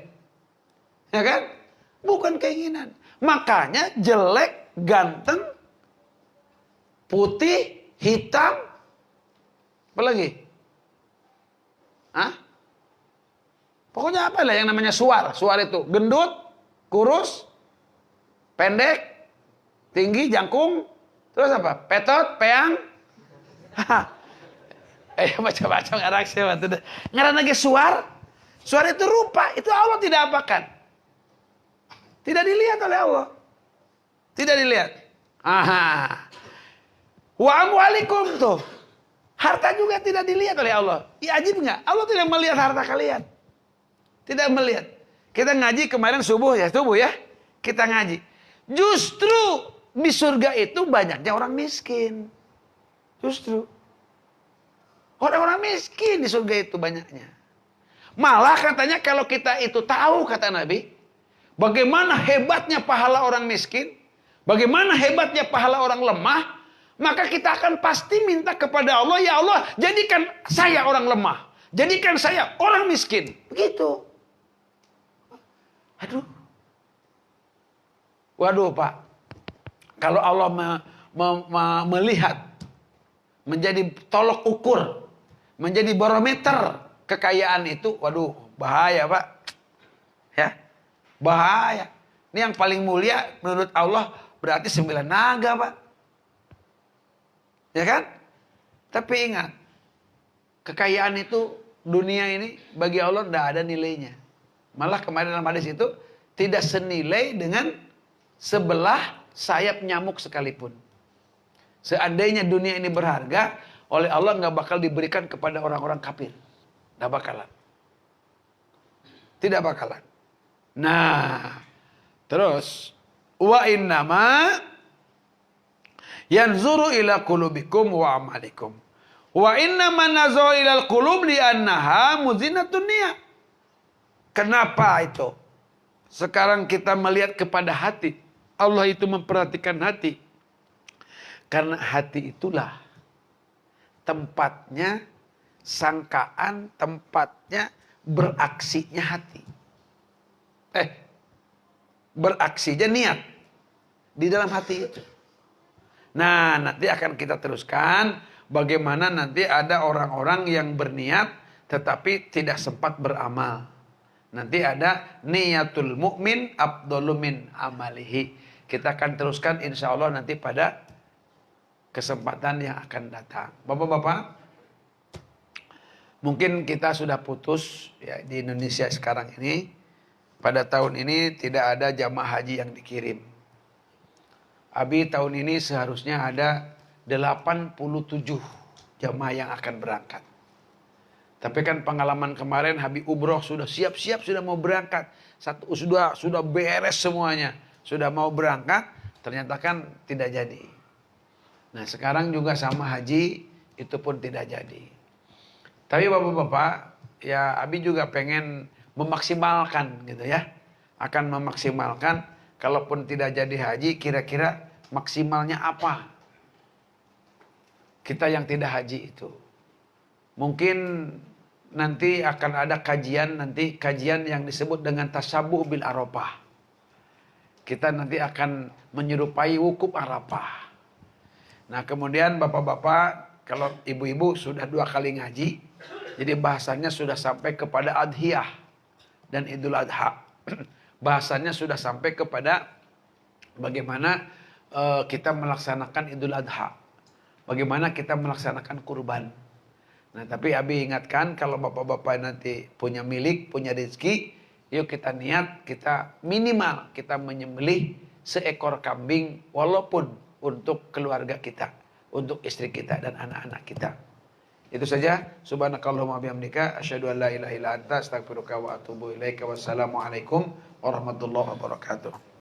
A: Ya kan? Bukan keinginan. Makanya jelek, ganteng, putih, hitam, apa lagi? Pokoknya apa lah yang namanya suar. Suar itu gendut, kurus, pendek, tinggi, jangkung, terus apa? Petot, peang. Macam-macam ngarak sih. Ngaran lagi suar. Suar itu rupa. Itu Allah tidak apakan. Tidak dilihat oleh Allah. Tidak dilihat. Wa amwalikum tuh. Harta juga tidak dilihat oleh Allah. Ya ajib nggak? Allah tidak melihat harta kalian. Tidak melihat. Kita ngaji kemarin subuh ya. Kita ngaji. Justru di surga itu banyaknya orang miskin. Justru. Orang-orang miskin di surga itu banyaknya. Malah katanya kalau kita itu tahu, kata Nabi, bagaimana hebatnya pahala orang miskin, bagaimana hebatnya pahala orang lemah, maka kita akan pasti minta kepada Allah, ya Allah, jadikan saya orang lemah. Jadikan saya orang miskin. Begitu. Aduh. Waduh Pak. Kalau Allah melihat menjadi tolok ukur, menjadi barometer kekayaan itu, waduh, bahaya Pak. Ya, bahaya. Ini yang paling mulia menurut Allah berarti 9 naga Pak. Ya kan? Tapi ingat, kekayaan itu dunia ini bagi Allah tidak ada nilainya. Malah kemarin dalam hadis itu tidak senilai dengan sebelah sayap nyamuk sekalipun. Seandainya dunia ini berharga, oleh Allah nggak bakal diberikan kepada orang-orang kafir. Nggak bakalan. Tidak bakalan. Nah, terus wa innama yanzuru ila qulubikum wa amalikum. Wa innama nazara ila al-qulub li annaha muzinatun niyah. Kenapa itu? Sekarang kita melihat kepada hati. Allah itu memperhatikan hati. Karena hati itulah tempatnya sangkaan, tempatnya beraksinya hati. Beraksinya niat di dalam hati itu. Nah, nanti akan kita teruskan bagaimana nanti ada orang-orang yang berniat tetapi tidak sempat beramal. Nanti ada niyatul mukmin afdalu min amalihi. Kita akan teruskan insya Allah nanti pada kesempatan yang akan datang. Bapak-bapak, mungkin kita sudah putus ya di Indonesia sekarang ini. Pada tahun ini tidak ada jamaah haji yang dikirim. Abi tahun ini seharusnya ada 87 jamaah yang akan berangkat. Tapi kan pengalaman kemarin Habib umroh sudah siap-siap sudah mau berangkat. Sudah beres semuanya. Sudah mau berangkat, ternyata kan tidak jadi. Nah, sekarang juga sama haji itu pun tidak jadi. Tapi Bapak-bapak, ya Abi juga pengen memaksimalkan gitu ya. Akan memaksimalkan, kalaupun tidak jadi haji, kira-kira maksimalnya apa? Kita yang tidak haji itu. Mungkin nanti akan ada kajian yang disebut dengan tasabuh bil Arafah. Kita nanti akan menyerupai wukuf Arafah. Nah, kemudian bapak-bapak, kalau ibu-ibu sudah 2 kali ngaji, jadi bahasanya sudah sampai kepada adhiyah dan Idul Adha. Bahasanya sudah sampai kepada bagaimana kita melaksanakan Idul Adha. Bagaimana kita melaksanakan kurban. Nah, tapi Abi ingatkan kalau bapak-bapak nanti punya milik, punya rezeki, yuk kita niat, kita minimal kita menyembelih seekor kambing walaupun untuk keluarga kita, untuk istri kita dan anak-anak kita. Itu saja. Subhanakallahumma bihamdika asyhadu an la ilaha illa anta astaghfiruka wa atubu ilaika. Wassalamualaikum warahmatullahi wabarakatuh.